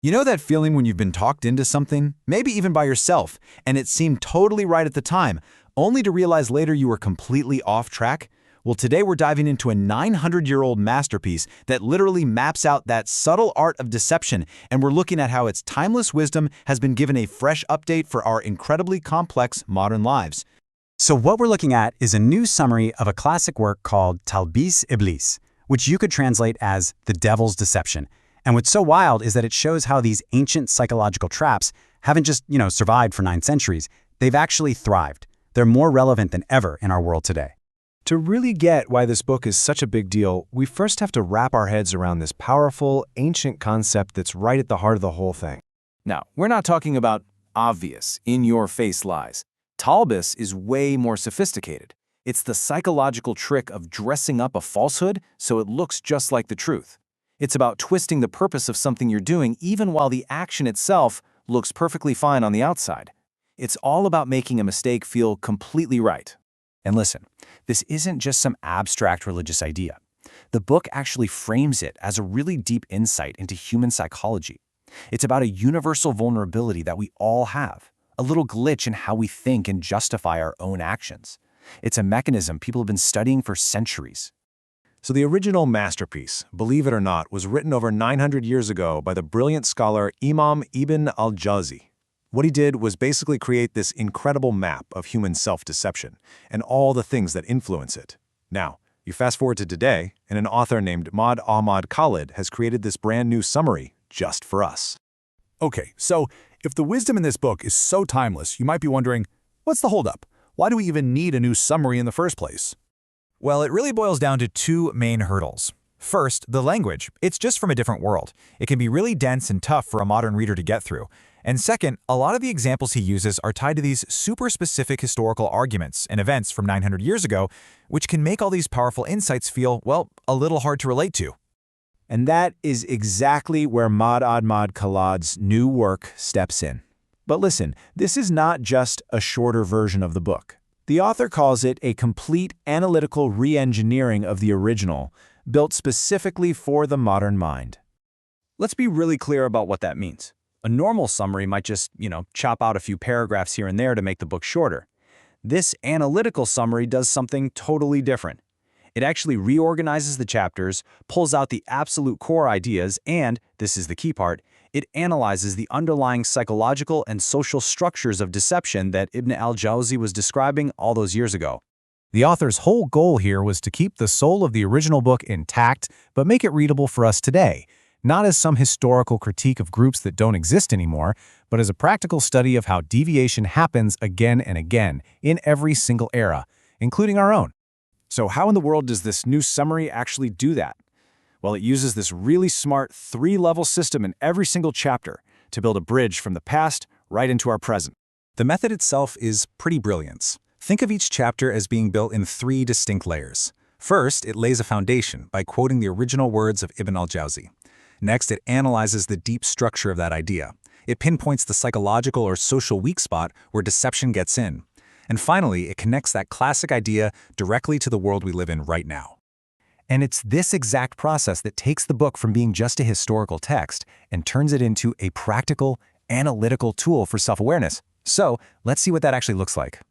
You know that feeling when you've been talked into something, maybe even by yourself, and it seemed totally right at the time, only to realize later you were completely off track? Well, today we're diving into a 900-year-old masterpiece that literally maps out that subtle art of deception, and we're looking at how its timeless wisdom has been given a fresh update for our incredibly complex modern lives. So what we're looking at is a new summary of a classic work called Talbīs Iblīs, which you could translate as the devil's deception. And what's so wild is that it shows how these ancient psychological traps haven't just, survived for 9 centuries. They've actually thrived. They're more relevant than ever in our world today. To really get why this book is such a big deal, we first have to wrap our heads around this powerful, ancient concept that's right at the heart of the whole thing. Now, we're not talking about obvious, in-your-face lies. Talbis is way more sophisticated. It's the psychological trick of dressing up a falsehood so it looks just like the truth. It's about twisting the purpose of something you're doing even while the action itself looks perfectly fine on the outside. It's all about making a mistake feel completely right. And listen, this isn't just some abstract religious idea. The book actually frames it as a really deep insight into human psychology. It's about a universal vulnerability that we all have, a little glitch in how we think and justify our own actions. It's a mechanism people have been studying for centuries. So the original masterpiece, believe it or not, was written over 900 years ago by the brilliant scholar Imām ibn al-Jawzī. What he did was basically create this incredible map of human self-deception and all the things that influence it. Now, you fast forward to today, and an author named Maud Ahmad Khalid has created this brand new summary just for us. Okay, so if the wisdom in this book is so timeless, you might be wondering, what's the holdup? Why do we even need a new summary in the first place? Well, it really boils down to 2 main hurdles. First, the language. It's just from a different world. It can be really dense and tough for a modern reader to get through. And second, a lot of the examples he uses are tied to these super specific historical arguments and events from 900 years ago, which can make all these powerful insights feel, well, a little hard to relate to. And that is exactly where Maud Ahmad Khalid's new work steps in. But listen, this is not just a shorter version of the book. The author calls it a complete analytical re-engineering of the original, built specifically for the modern mind. Let's be really clear about what that means. A normal summary might just, chop out a few paragraphs here and there to make the book shorter. This analytical summary does something totally different. It actually reorganizes the chapters, pulls out the absolute core ideas, and, this is the key part, it analyzes the underlying psychological and social structures of deception that Ibn al-Jawzī was describing all those years ago. The author's whole goal here was to keep the soul of the original book intact, but make it readable for us today, not as some historical critique of groups that don't exist anymore, but as a practical study of how deviation happens again and again in every single era, including our own. So how in the world does this new summary actually do that? Well, it uses this really smart 3-level system in every single chapter to build a bridge from the past right into our present. The method itself is pretty brilliant. Think of each chapter as being built in 3 distinct layers. First, it lays a foundation by quoting the original words of Ibn al-Jawzī. Next, it analyzes the deep structure of that idea. It pinpoints the psychological or social weak spot where deception gets in. And finally, it connects that classic idea directly to the world we live in right now. And it's this exact process that takes the book from being just a historical text and turns it into a practical, analytical tool for self-awareness. So, let's see what that actually looks like.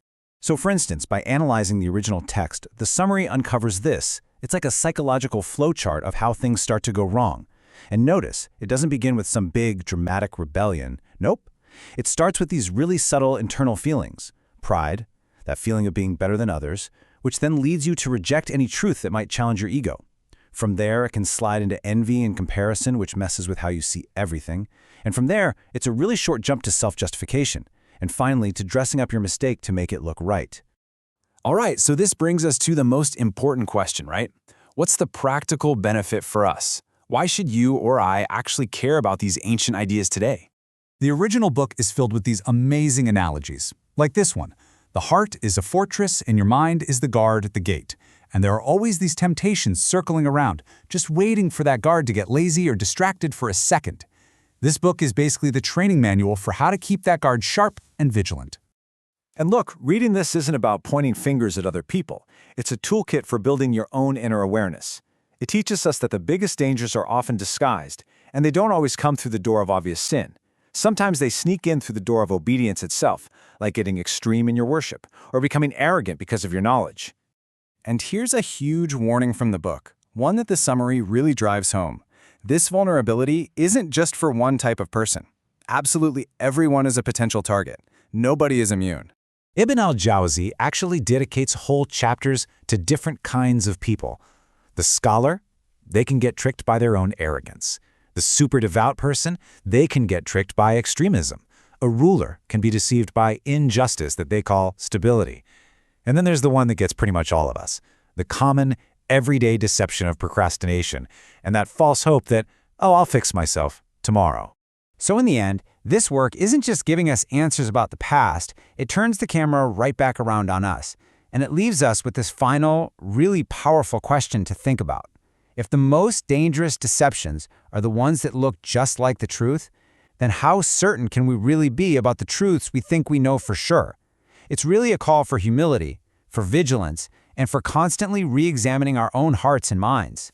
So for instance, by analyzing the original text, the summary uncovers this. It's like a psychological flowchart of how things start to go wrong. And notice, it doesn't begin with some big, dramatic rebellion. Nope. It starts with these really subtle internal feelings. Pride, that feeling of being better than others, which then leads you to reject any truth that might challenge your ego. From there, it can slide into envy and comparison, which messes with how you see everything. And from there, it's a really short jump to self-justification. And finally, to dressing up your mistake to make it look right. All right, so this brings us to the most important question, right? What's the practical benefit for us? Why should you or I actually care about these ancient ideas today? The original book is filled with these amazing analogies, like this one. The heart is a fortress and your mind is the guard at the gate. And there are always these temptations circling around, just waiting for that guard to get lazy or distracted for a second. This book is basically the training manual for how to keep that guard sharp and vigilant. And look, reading this isn't about pointing fingers at other people. It's a toolkit for building your own inner awareness. It teaches us that the biggest dangers are often disguised, And they don't always come through the door of obvious sin. Sometimes they sneak in through the door of obedience itself, like getting extreme in your worship, or becoming arrogant because of your knowledge. And here's a huge warning from the book, one that the summary really drives home. This vulnerability isn't just for one type of person. Absolutely everyone is a potential target. Nobody is immune. Ibn al-Jawzī actually dedicates whole chapters to different kinds of people. The scholar, they can get tricked by their own arrogance. The super devout person, they can get tricked by extremism. A ruler can be deceived by injustice that they call stability. And then there's the one that gets pretty much all of us, the common, everyday deception of procrastination, and that false hope that, oh, I'll fix myself tomorrow. So in the end, this work isn't just giving us answers about the past, it turns the camera right back around on us. And it leaves us with this final, really powerful question to think about. If the most dangerous deceptions are the ones that look just like the truth, then how certain can we really be about the truths we think we know for sure? It's really a call for humility, for vigilance, and for constantly re-examining our own hearts and minds.